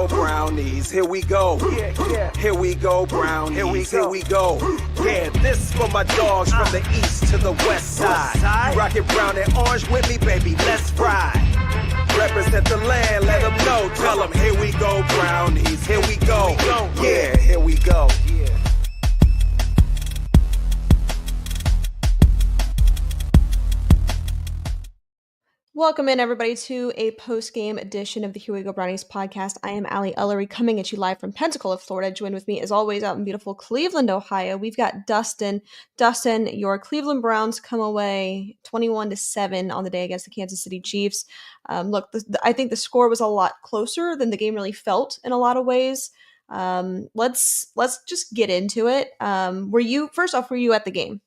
go, Brownies. Here we go. Here we go, Brownies. Here we go. Yeah, this for my dogs from the east to the west side. You rockin' brown and orange with me, baby. Let's ride. Represent the land, let them know. Tell them, here we go, Brownies. Here we go. Yeah, here we go. Welcome in, everybody, to a post-game edition of the Here We Go Brownies podcast. I am Allie Ellery, coming at you live from Pensacola, Florida. Joined with me, as always, out in beautiful Cleveland, Ohio. We've got Dustin. Dustin, your Cleveland Browns come away 21-7 on the day against the Kansas City Chiefs. Look, I think the score was a lot closer than the game really felt in a lot of ways. Let's just get into it. Were you at the game?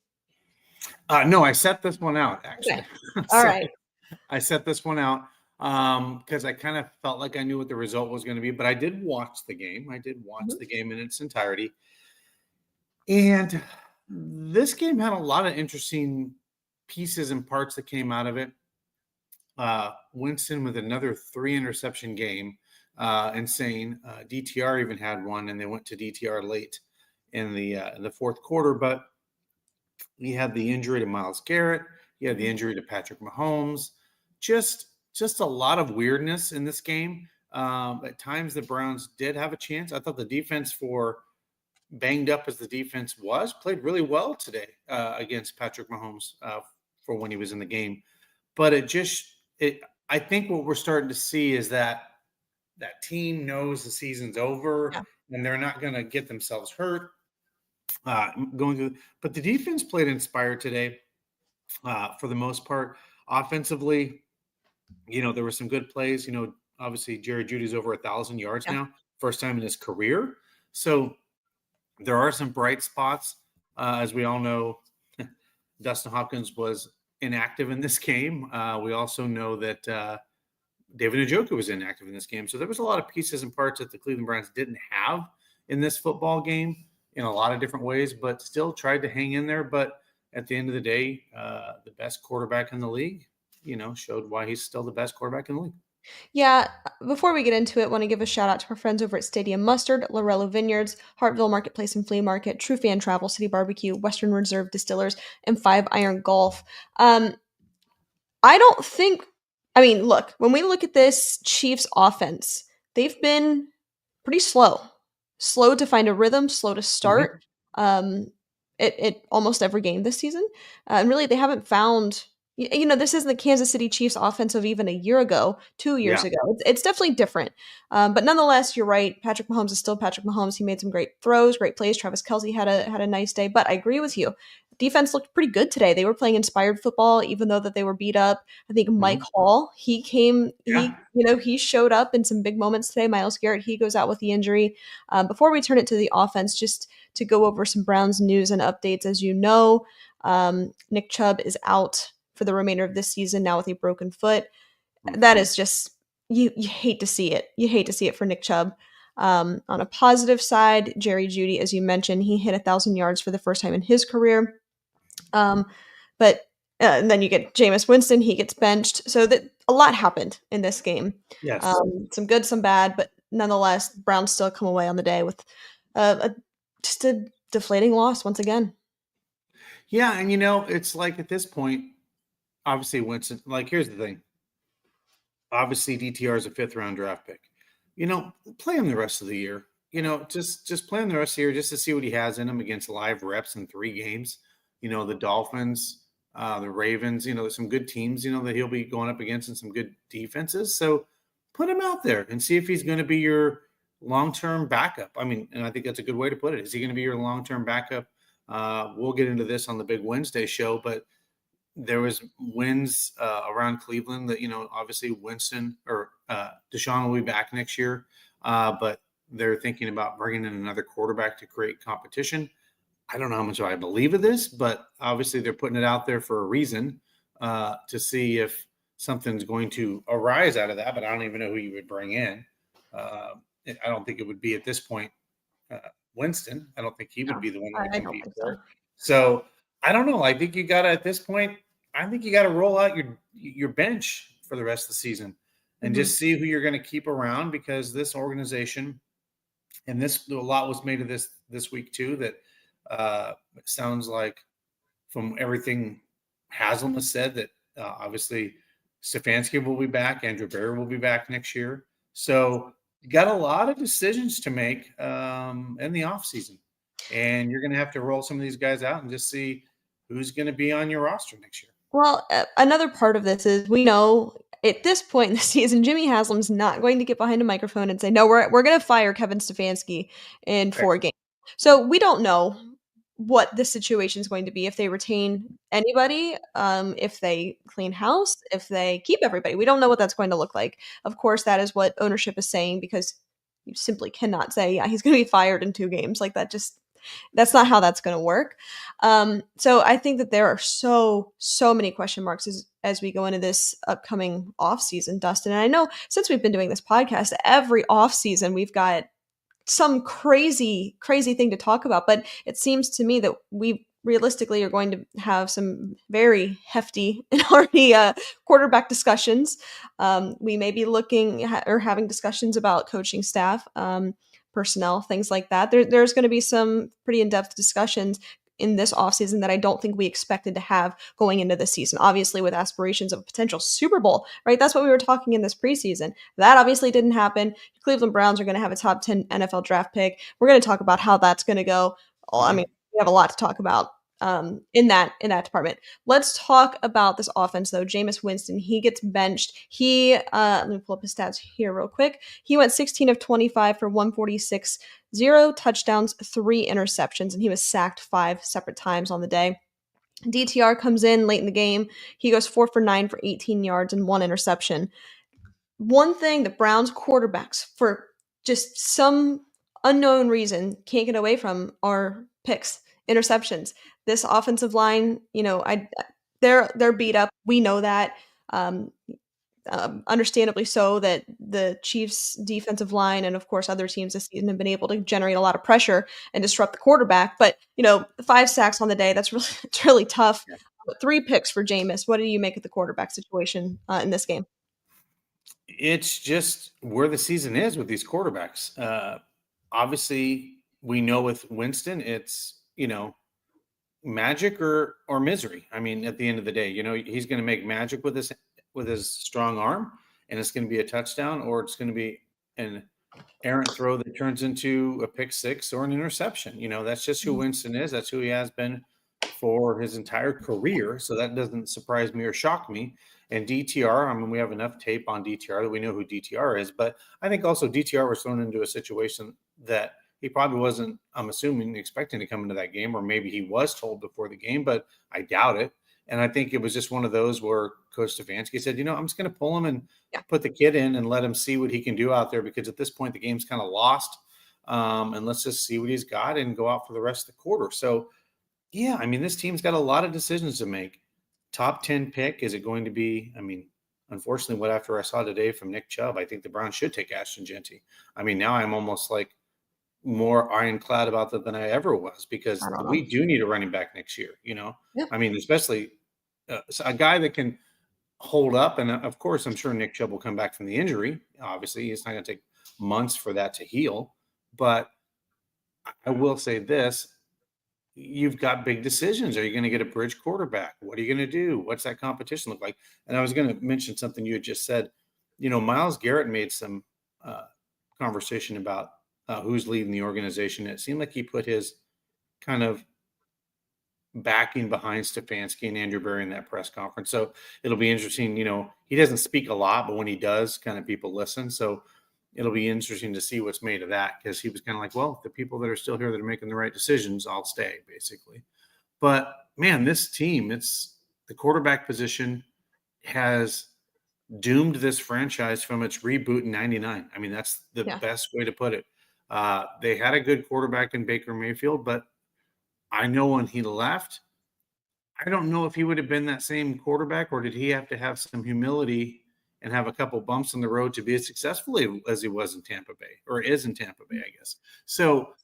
No, I set this one out, actually. Okay. All right. I set this one out because I kind of felt like I knew what the result was going to be, but I did watch the game. I did watch the game in its entirety. And this game had a lot of interesting pieces and parts that came out of it. Winston with another 3-interception game, insane. DTR even had one, and they went to DTR late in the fourth quarter. But we had the injury to Myles Garrett. You had the injury to Patrick Mahomes. Just a lot of weirdness in this game. At times, the Browns did have a chance. I thought the defense, for banged up as the defense was, played really well today against Patrick Mahomes for when he was in the game. But I think what we're starting to see is that team knows the season's over, and they're not going to get themselves hurt going through. But the defense played inspired today. For the most part, offensively, there were some good plays. Obviously, Jerry Jeudy's over 1,000 yards now, first time in his career. So there are some bright spots. As we all know, Dustin Hopkins was inactive in this game. We also know that David Njoku was inactive in this game. So there was a lot of pieces and parts that the Cleveland Browns didn't have in this football game in a lot of different ways, but still tried to hang in there. But at the end of the day, the best quarterback in the league, showed why he's still the best quarterback in the league. Yeah, before we get into it, I want to give a shout out to our friends over at Stadium Mustard, Lorello Vineyards, Hartville Marketplace and Flea Market, True Fan Travel, City Barbecue, Western Reserve Distillers, and 5 Iron Golf. Look, when we look at this Chiefs offense, they've been pretty slow to find a rhythm, slow to start. It almost every game this season. And really, they haven't found, this isn't the Kansas City Chiefs offense of even a year ago, 2 years ago. It's definitely different. But nonetheless, you're right. Patrick Mahomes is still Patrick Mahomes. He made some great throws, great plays. Travis Kelce had a nice day. But I agree with you. Defense looked pretty good today. They were playing inspired football, even though that they were beat up. I think Mike Hall, he showed up in some big moments today. Myles Garrett, he goes out with the injury. Before we turn it to the offense, just to go over some Browns news and updates. As you know, Nick Chubb is out for the remainder of this season now with a broken foot. That is just, you hate to see it. You hate to see it for Nick Chubb. On a positive side, Jerry Jeudy, as you mentioned, he hit 1,000 yards for the first time in his career. But then you get Jameis Winston, he gets benched. So that a lot happened in this game. Yes. Some good, some bad, but nonetheless, Browns still come away on the day with just a deflating loss once again. Yeah, and it's like at this point, obviously Winston, here's the thing. Obviously DTR is a 5th-round draft pick. Play him the rest of the year. Just play him the rest of the year just to see what he has in him against live reps in 3 games. The Dolphins, the Ravens, there's some good teams, that he'll be going up against and some good defenses. So put him out there and see if he's going to be your long-term backup. And I think that's a good way to put it. Is he going to be your long-term backup? We'll get into this on the big Wednesday show, but there was wins around Cleveland that, obviously Winston or Deshaun will be back next year, but they're thinking about bringing in another quarterback to create competition. I don't know how much I believe of this, but obviously they're putting it out there for a reason to see if something's going to arise out of that, but I don't even know who you would bring in. I don't think it would be at this point Winston. I don't think he would be the one that would compete for it. So I don't know. I think you got to, at this point, I think you got to roll out your bench for the rest of the season. and just see who you're going to keep around, because this organization, and a lot was made of this week too, that it sounds like from everything Haslam has said that obviously Stefanski will be back, Andrew Berry will be back next year. So you got a lot of decisions to make in the offseason. And you're going to have to roll some of these guys out and just see who's going to be on your roster next year. Well, another part of this is we know at this point in the season, Jimmy Haslam's not going to get behind a microphone and say, "No, we're going to fire Kevin Stefanski in 4 games." So we don't know what the situation is going to be, if they retain anybody, if they clean house, if they keep everybody. We don't know what that's going to look like. Of course, that is what ownership is saying, because you simply cannot say, "Yeah, he's going to be fired in 2 games." Like that just that's not how that's going to work. So I think that there are so many question marks as we go into this upcoming off season, Dustin. And I know since we've been doing this podcast, every off season we've got some crazy thing to talk about. But it seems to me that we realistically are going to have some very hefty and already quarterback discussions. We may be looking or having discussions about coaching staff, personnel, things like that. There's going to be some pretty in-depth discussions in this offseason that I don't think we expected to have going into this season. Obviously, with aspirations of a potential Super Bowl, right? That's what we were talking in this preseason. That obviously didn't happen. Cleveland Browns are going to have a top 10 NFL draft pick. We're going to talk about how that's going to go. I mean, we have a lot to talk about in that department. Let's talk about this offense, though. Jameis Winston, he gets benched. Let me pull up his stats here real quick. He went 16 of 25 for 146, 0 touchdowns, 3 interceptions, and he was sacked 5 separate times on the day. DTR comes in late in the game. He goes 4 for 9 for 18 yards and 1 interception. One thing the Browns quarterbacks, for just some unknown reason, can't get away from are picks, interceptions. This offensive line, they're beat up. We know that. Understandably so, that the Chiefs' defensive line and, of course, other teams this season have been able to generate a lot of pressure and disrupt the quarterback. But, 5 sacks on the day, that's it's really tough. Yeah. But 3 picks for Jameis. What do you make of the quarterback situation in this game? It's just where the season is with these quarterbacks. Obviously, we know with Winston, it's, magic or misery. I mean, at the end of the day, he's going to make magic with his strong arm, and it's going to be a touchdown, or it's going to be an errant throw that turns into a pick six or an interception. That's just who Winston is. That's who he has been for his entire career. So that doesn't surprise me or shock me. And DTR, I mean, we have enough tape on DTR that we know who DTR is, but I think also DTR was thrown into a situation that he probably wasn't, I'm assuming, expecting to come into that game, or maybe he was told before the game, but I doubt it. And I think it was just one of those where Coach Stefanski said, I'm just going to pull him and put the kid in and let him see what he can do out there, because at this point the game's kind of lost. And let's just see what he's got and go out for the rest of the quarter. So, yeah, I mean, this team's got a lot of decisions to make. Top 10 pick, is it going to be? I mean, unfortunately, what after I saw today from Nick Chubb, I think the Browns should take Ashton Genty. I mean, now I'm almost like more ironclad about that than I ever was, because we do need a running back next year, I mean, especially a guy that can hold up. And of course, I'm sure Nick Chubb will come back from the injury. Obviously, it's not going to take months for that to heal. But I will say this. You've got big decisions. Are you going to get a bridge quarterback? What are you going to do? What's that competition look like? And I was going to mention something you had just said. Myles Garrett made some conversation about who's leading the organization. It seemed like he put his kind of backing behind Stefanski and Andrew Berry in that press conference. So it'll be interesting. He doesn't speak a lot, but when he does, kind of people listen. So it'll be interesting to see what's made of that, because he was kind of like, well, the people that are still here that are making the right decisions, I'll stay, basically. But man, this team, it's the quarterback position has doomed this franchise from its reboot in '99. I mean, that's the best way to put it. They had a good quarterback in Baker Mayfield, but I know when he left, I don't know if he would have been that same quarterback, or did he have to have some humility and have a couple bumps in the road to be as successful as he was in Tampa Bay, or is in Tampa Bay, I guess. So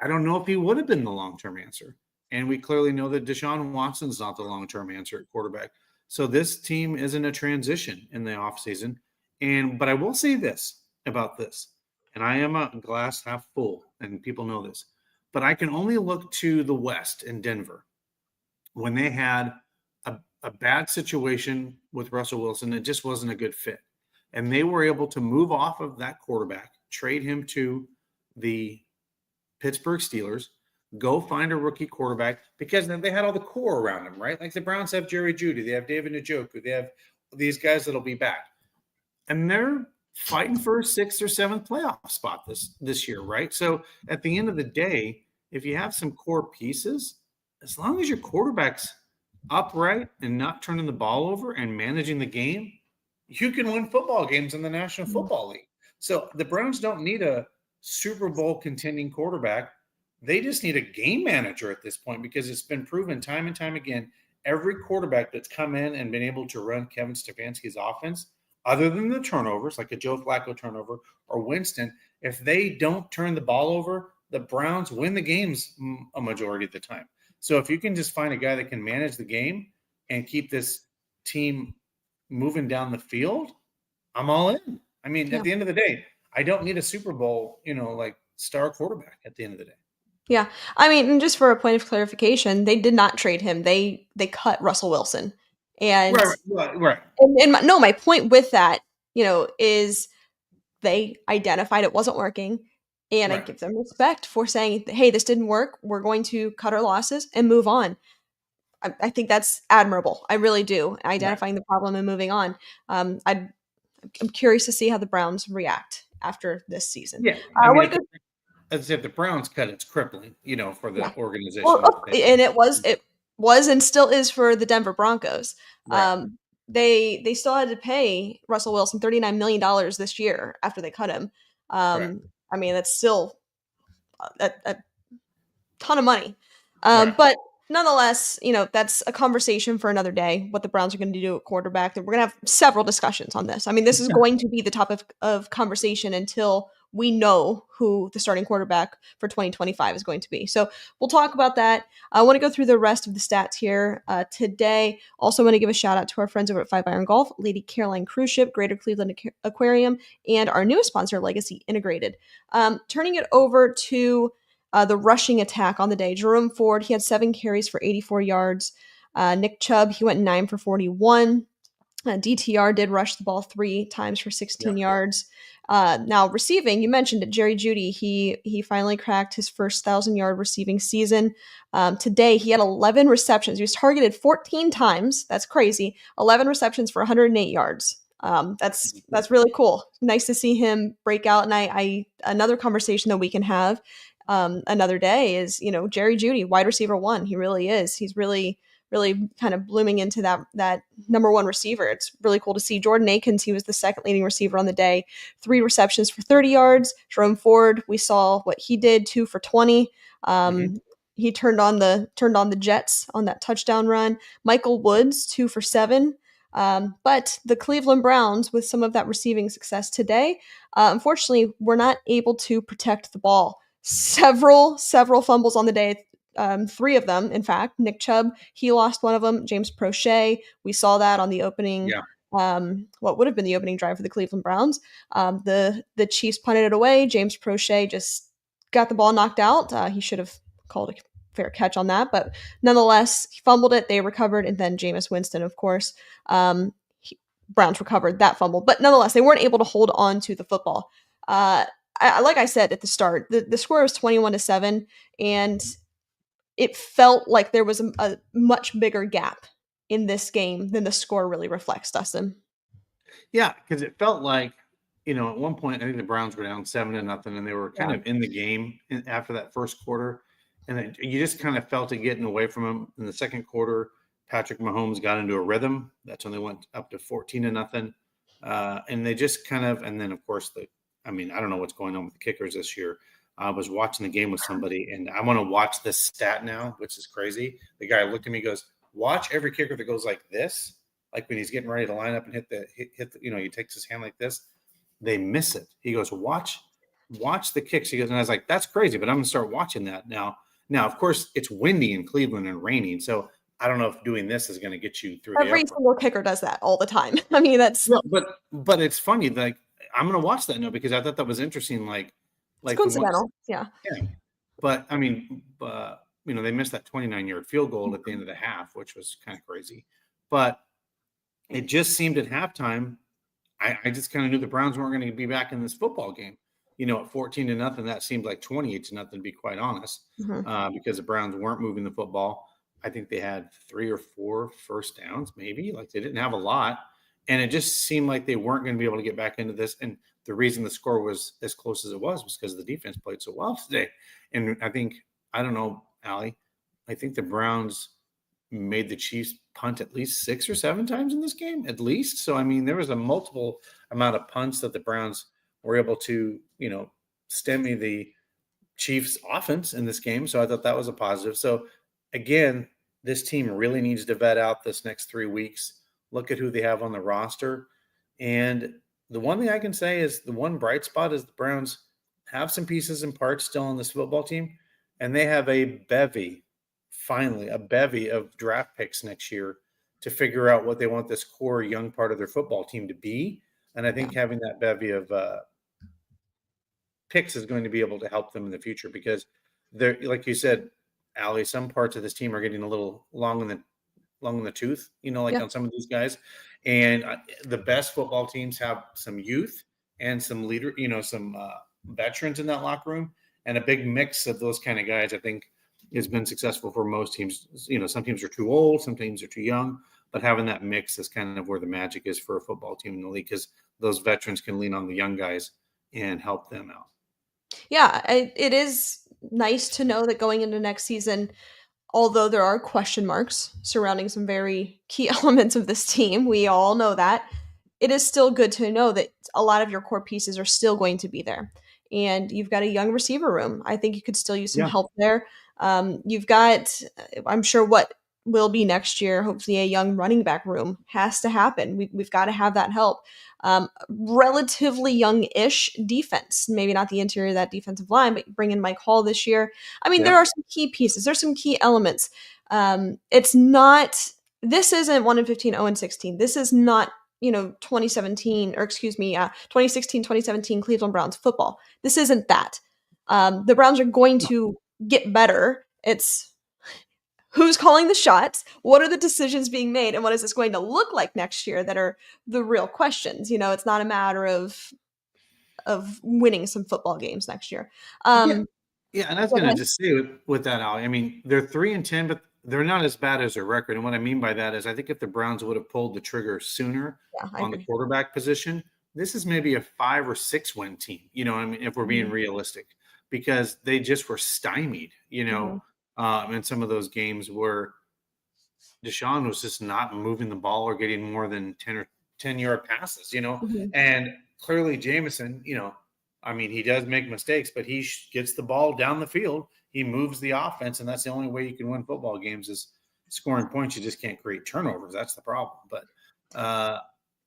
I don't know if he would have been the long-term answer. And we clearly know that Deshaun Watson's not the long-term answer at quarterback. So this team is in a transition in the offseason. But I will say this about this, and I am a glass half full, and people know this, but I can only look to the West in Denver when they had a bad situation with Russell Wilson. It just wasn't a good fit. And they were able to move off of that quarterback, trade him to the Pittsburgh Steelers, go find a rookie quarterback, because then they had all the core around him, right? Like the Browns have Jerry Jeudy, they have David Njoku, they have these guys that'll be back. And they're fighting for a 6th or 7th playoff spot this year, right? So at the end of the day, if you have some core pieces, as long as your quarterback's upright and not turning the ball over and managing the game, you can win football games in the National Football League. So the Browns don't need a Super Bowl contending quarterback. They just need a game manager at this point, because it's been proven time and time again, every quarterback that's come in and been able to run Kevin Stefanski's offense, other than the turnovers, like a Joe Flacco turnover or Winston, if they don't turn the ball over, the Browns win the games a majority of the time. So if you can just find a guy that can manage the game and keep this team moving down the field, I'm all in. I mean, at the end of the day, I don't need a Super Bowl, like star quarterback at the end of the day. Yeah. I mean, and just for a point of clarification, they did not trade him. They cut Russell Wilson. And Right. And my point with that, is they identified it wasn't working, and I give them respect for saying, hey, this didn't work. We're going to cut our losses and move on. I think that's admirable. I really do. Identifying the problem and moving on. I'm curious to see how the Browns react after this season. Yeah. As if the Browns cut, it's crippling, for the organization. Well, and it was and still is for the Denver Broncos. Right. They still had to pay Russell Wilson $39 million this year after they cut him. I mean, that's still a ton of money. But nonetheless, that's a conversation for another day, what the Browns are going to do at quarterback. And we're going to have several discussions on this. I mean, this is going to be the topic of conversation until we know who the starting quarterback for 2025 is going to be. So we'll talk about that. I want to go through the rest of the stats here today. Also want to give a shout out to our friends over at 5 Iron Golf, Lady Caroline Cruise Ship, Greater Cleveland Aquarium, and our newest sponsor, Legacy Integrated. Turning it over to the rushing attack on the day. Jerome Ford, he had 7 carries for 84 yards. Nick Chubb, he went 9 for 41. DTR did rush the ball 3 times for 16 yards. Now receiving, you mentioned it, Jerry Jeudy, he finally cracked his first 1,000-yard receiving season. Today, he had 11 receptions. He was targeted 14 times. That's crazy. 11 receptions for 108 yards. That's really cool. Nice to see him break out. And another conversation that we can have another day is, Jerry Jeudy, wide receiver 1. He really is. He's really kind of blooming into that number 1 receiver. It's really cool to see. Jordan Akins, he was the second leading receiver on the day, 3 receptions for 30 yards. Jerome Ford, we saw what he did, 2 for 20. He turned on the Jets on that touchdown run. Michael Woods, 2 for 7. But the Cleveland Browns, with some of that receiving success today, unfortunately, were not able to protect the ball. Several fumbles on the day. 3 of them, in fact. Nick Chubb, he lost one of them. James Prochet, we saw that on the opening, what would have been the opening drive for the Cleveland Browns. The Chiefs punted it away. James Prochet just got the ball knocked out. He should have called a fair catch on that, but nonetheless, he fumbled it. They recovered, and then Jameis Winston, of course. Browns recovered that fumble, but nonetheless, they weren't able to hold on to the football. Like I said at the start, the score was 21-7, and it felt like there was a much bigger gap in this game than the score really reflects, Dustin. Yeah, because it felt like, at one point, I think the Browns were down 7-0, and they were kind of in the game after that first quarter. And you just kind of felt it getting away from them. In the second quarter, Patrick Mahomes got into a rhythm. That's when they went up to 14-0. And they just kind of, and then, of course, I don't know what's going on with the kickers this year. I was watching the game with somebody, and I want to watch this stat now, which is crazy. The guy looked at me and goes, watch every kicker that goes like this, like when he's getting ready to line up and hit the he takes his hand like this. They miss it. He goes, watch the kicks. He goes, and I was like, that's crazy, but I'm going to start watching that now. Now, of course, it's windy in Cleveland and raining, so I don't know if doing this is going to get you through the Every airport. single kicker does that all the time. I mean, that's Yeah, but it's funny. Like I'm going to watch that now because I thought that was interesting. it's Like the ones, coincidental. Yeah. yeah. But I mean, they missed that 29-yard field goal at the end of the half, which was kind of crazy. But it just seemed at halftime, I just kind of knew the Browns weren't going to be back in this football game. At 14-0, that seemed like 28-0, to be quite honest, Mhm. because the Browns weren't moving the football. I think they had 3 or 4 first downs, maybe. Like they didn't have a lot, and it just seemed like they weren't going to be able to get back into this. And the reason the score was as close as it was because the defense played so well today. And I don't know, Allie, I think the Browns made the Chiefs punt at least 6 or 7 times in this game, at least. So, I mean, there was a multiple amount of punts that the Browns were able to, stemmy the Chiefs offense in this game. So I thought that was a positive. So again, this team really needs to vet out this next 3 weeks, look at who they have on the roster. And the one thing I can say is the one bright spot is the Browns have some pieces and parts still on this football team, and they have finally a bevy of draft picks next year to figure out what they want this core young part of their football team to be. And I think having that bevy of picks is going to be able to help them in the future because they're, like you said, Allie, some parts of this team are getting a little long in the tooth, like Yeah. on some of these guys. And the best football teams have some youth and some some veterans in that locker room, and a big mix of those kind of guys. I think has been successful for most teams. Some teams are too old, some teams are too young, but having that mix is kind of where the magic is for a football team in the league because those veterans can lean on the young guys and help them out. Yeah, it is nice to know that going into next season, although there are question marks surrounding some very key elements of this team, we all know that. It is still good to know that a lot of your core pieces are still going to be there. And you've got a young receiver room. I think you could still use some Yeah. help there. You've got, I'm sure, what will be next year, hopefully, a young running back room has to happen. We've got to have that help. Relatively young-ish defense, maybe not the interior of that defensive line, but you bring in Mike Hall this year. I mean, there Yeah. are some key pieces. There's some key elements. It's not. This isn't 1-15, 0-16. This is not 2017 or excuse me, 2016, 2017 Cleveland Browns football. This isn't that. The Browns are going to get better. It's who's calling the shots, what are the decisions being made, and what is this going to look like next year that are the real questions. It's not a matter of winning some football games next year. Yeah. Um, Yeah, and I was go going to ahead. just say with that, Ali. I mean, they're 3-10, but they're not as bad as their record. And what I mean by that is, I think if the Browns would have pulled the trigger sooner Yeah, I on the agree. quarterback position, this is maybe a 5 or 6 win team. I mean, if we're being Mhm, realistic, because they just were stymied. mhm, In some of those games where Deshaun was just not moving the ball or getting more than 10-yard passes. mhm, And clearly Jameson, I mean, he does make mistakes, but he gets the ball down the field. He moves the offense, and that's the only way you can win football games is scoring points. You just can't create turnovers. That's the problem. But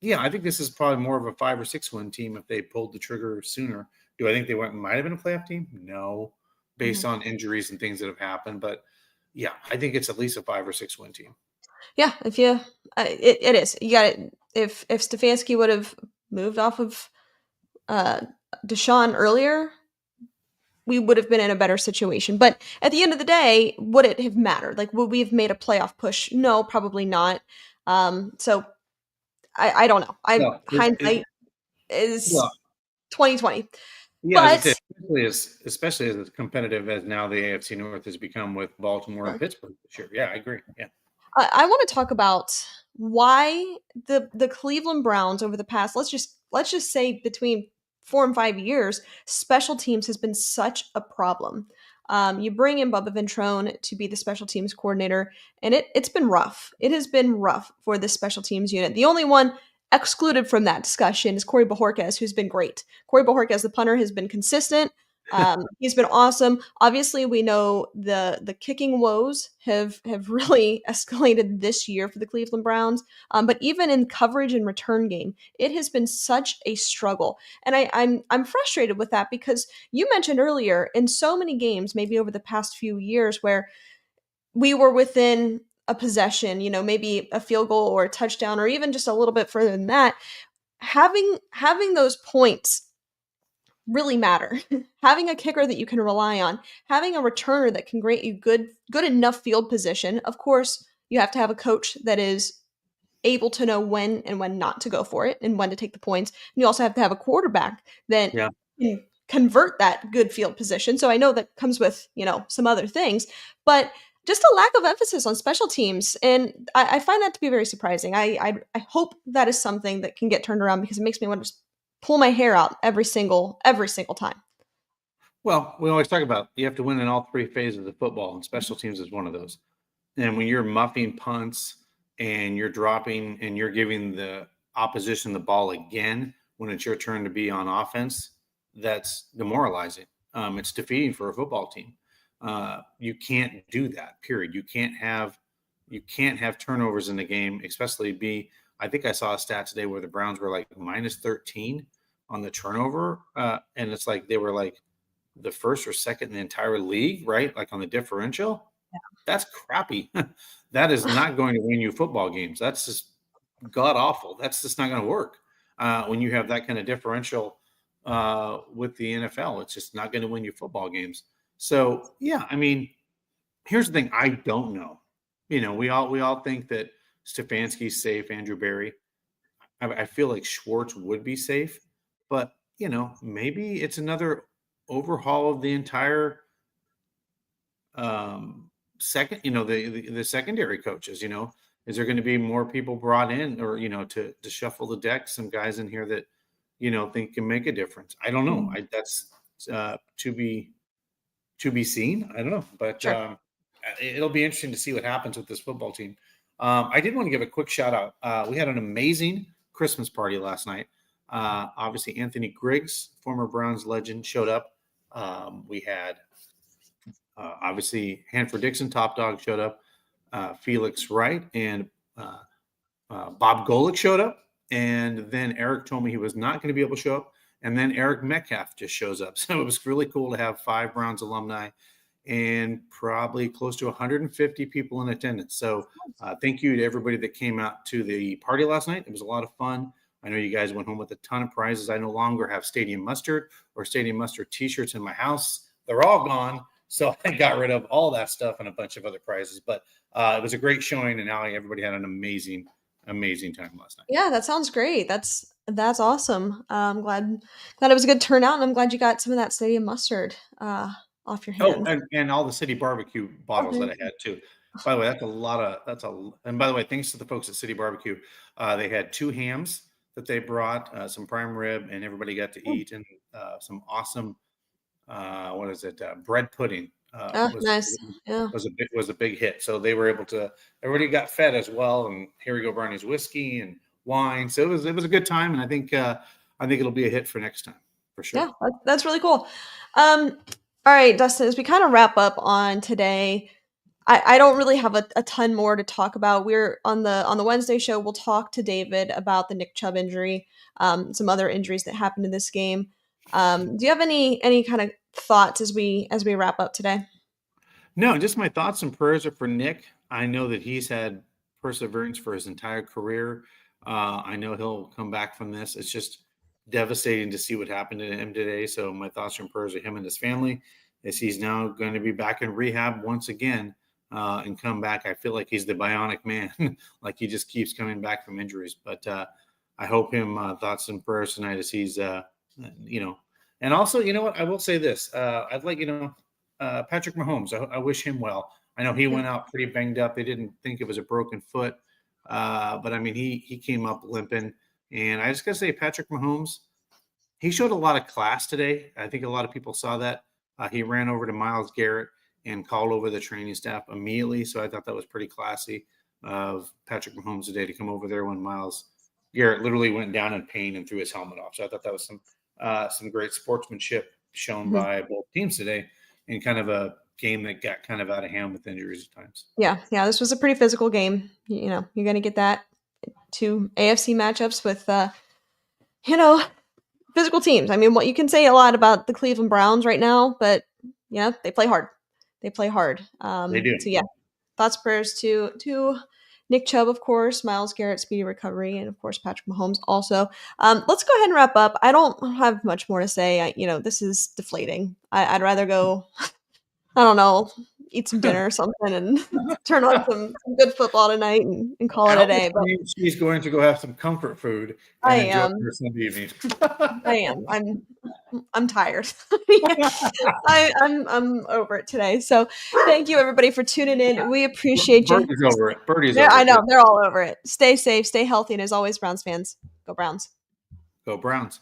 yeah, I think this is probably more of a 5 or 6 win team if they pulled the trigger sooner. Do I think they might have been a playoff team? No, based mhm. on injuries and things that have happened. But yeah, I think it's at least a 5 or 6 win team. Yeah, if you, it is. You got it. If Stefanski would have moved off of uh, Deshaun earlier, we would have been in a better situation. But at the end of the day, would it have mattered? Like, would we have made a playoff push? No, probably not. So I don't know. No, Hindsight is well, 2020. yeah, as I But said, especially as competitive as now the AFC North has become with Baltimore and Pittsburgh this year. Yeah, I agree. Yeah. I want to talk about why the Cleveland Browns over the past let's just say between 4 and 5 years, special teams has been such a problem. You bring in Bubba Ventrone to be the special teams coordinator, and it's been rough. It has been rough for the special teams unit. The only one excluded from that discussion is Corey Bojorquez, who's been great. Corey Bojorquez, the punter, has been consistent. He's been awesome. Obviously, we know the kicking woes have really escalated this year for the Cleveland Browns. But even in coverage and return game, it has been such a struggle, and I'm frustrated with that because you mentioned earlier in so many games, maybe over the past few years, where we were within a possession, maybe a field goal or a touchdown, or even just a little bit further than that, having those points really matter. Having a kicker that you can rely on, having a returner that can grant you good enough field position. Of course, you have to have a coach that is able to know when and when not to go for it and when to take the points. And you also have to have a quarterback that Yeah. can convert that good field position. So I know that comes with, some other things, but just a lack of emphasis on special teams. And I find that to be very surprising. I hope that is something that can get turned around, because it makes me want to just pull my hair out every single time. Well, we always talk about you have to win in all three phases of football, and special teams is one of those. And when you're muffing punts and you're dropping and you're giving the opposition the ball again when it's your turn to be on offense, that's demoralizing. It's defeating for a football team. You can't do that. Period. You can't have turnovers in the game, especially I think I saw a stat today where the Browns were like minus 13 on the turnover, and it's like they were like the first or second in the entire league, right? Like on the differential. That's crappy. That is not going to win you football games. That's just god awful. That's just not going to work when you have that kind of differential with the NFL. It's just not going to win you football games. So yeah, I mean, here's the thing. I don't know. We all think that Stefanski's safe, Andrew Berry. I feel like Schwartz would be safe, but maybe it's another overhaul of the entire second, the secondary coaches. Is there going to be more people brought in, or to shuffle the deck, some guys in here that think can make a difference? I don't know. That's to be seen. I don't know, but Sure. it'll be interesting to see what happens with this football team. I did want to give a quick shout out. We had an amazing Christmas party last night. Obviously, Anthony Griggs, former Browns legend, showed up. We had obviously Hanford Dixon, top dog, showed up. Felix Wright and Bob Golick showed up. And then Eric told me he was not going to be able to show up. And then Eric Metcalf just shows up. So it was really cool to have 5 Browns alumni and probably close to 150 people in attendance. So thank you to everybody that came out to the party last night. It was a lot of fun. I know you guys went home with a ton of prizes. I no longer have Stadium Mustard or Stadium Mustard t-shirts in my house. They're all gone. So I got rid of all that stuff and a bunch of other prizes. But it was a great showing, and everybody had an amazing time last night. Yeah, that sounds great. That's awesome. I'm glad it was a good turnout, and I'm glad you got some of that stadium mustard off your Oh, hands. and all the City Barbecue bottles that I had too. By the way, and by the way, thanks to the folks at City Barbecue. They had 2 hams that they brought, some prime rib, and everybody got to eat, and some awesome, bread pudding Oh, nice. Yeah. was a big hit. So they were able to, everybody got fed as well. And here we go, Barney's whiskey and wine. So it was a good time. And I think it'll be a hit for next time for sure. Yeah, that's really cool. All right, Dustin, as we kind of wrap up on today, I don't really have a ton more to talk about. We're on the Wednesday show. We'll talk to David about the Nick Chubb injury, some other injuries that happened in this game. Do you have any kind of thoughts as we wrap up today? No, just my thoughts and prayers are for Nick. I know that he's had perseverance for his entire career. I know he'll come back from this. It's just devastating to see what happened to him today. So my thoughts and prayers are him and his family, as he's now going to be back in rehab once again and come back. I feel like he's the bionic man, like he just keeps coming back from injuries. But I hope him thoughts and prayers tonight as he's, and also, you know what, I will say this. I'd like, Patrick Mahomes, I wish him well. I know he went out pretty banged up. They didn't think it was a broken foot. But I mean, he came up limping. And I just got to say, Patrick Mahomes, he showed a lot of class today. I think a lot of people saw that. He ran over to Myles Garrett and called over the training staff immediately. So I thought that was pretty classy of Patrick Mahomes today to come over there when Myles Garrett literally went down in pain and threw his helmet off. So I thought that was some great sportsmanship shown by both teams today, in kind of a game that got kind of out of hand with injuries at times. Yeah, this was a pretty physical game. You're going to get that 2 AFC matchups with, physical teams. I mean, what you can say a lot about the Cleveland Browns right now, but they play hard. They play hard. They do. So yeah, thoughts, prayers to Nick Chubb, of course, Myles Garrett, speedy recovery, and of course Patrick Mahomes also. Let's go ahead and wrap up. I don't have much more to say. This is deflating. I'd rather go, I don't know, eat some dinner or something and turn on some good football tonight and call it a day. But She's going to go have some comfort food I and enjoy am. her Sunday evening. I am. I'm tired. I'm over it today. So thank you everybody for tuning in. We appreciate you. Birdie's over it. Birdie's Yeah, over it. I know they're all over it. Stay safe, stay healthy, and as always, Browns fans, go Browns. Go Browns.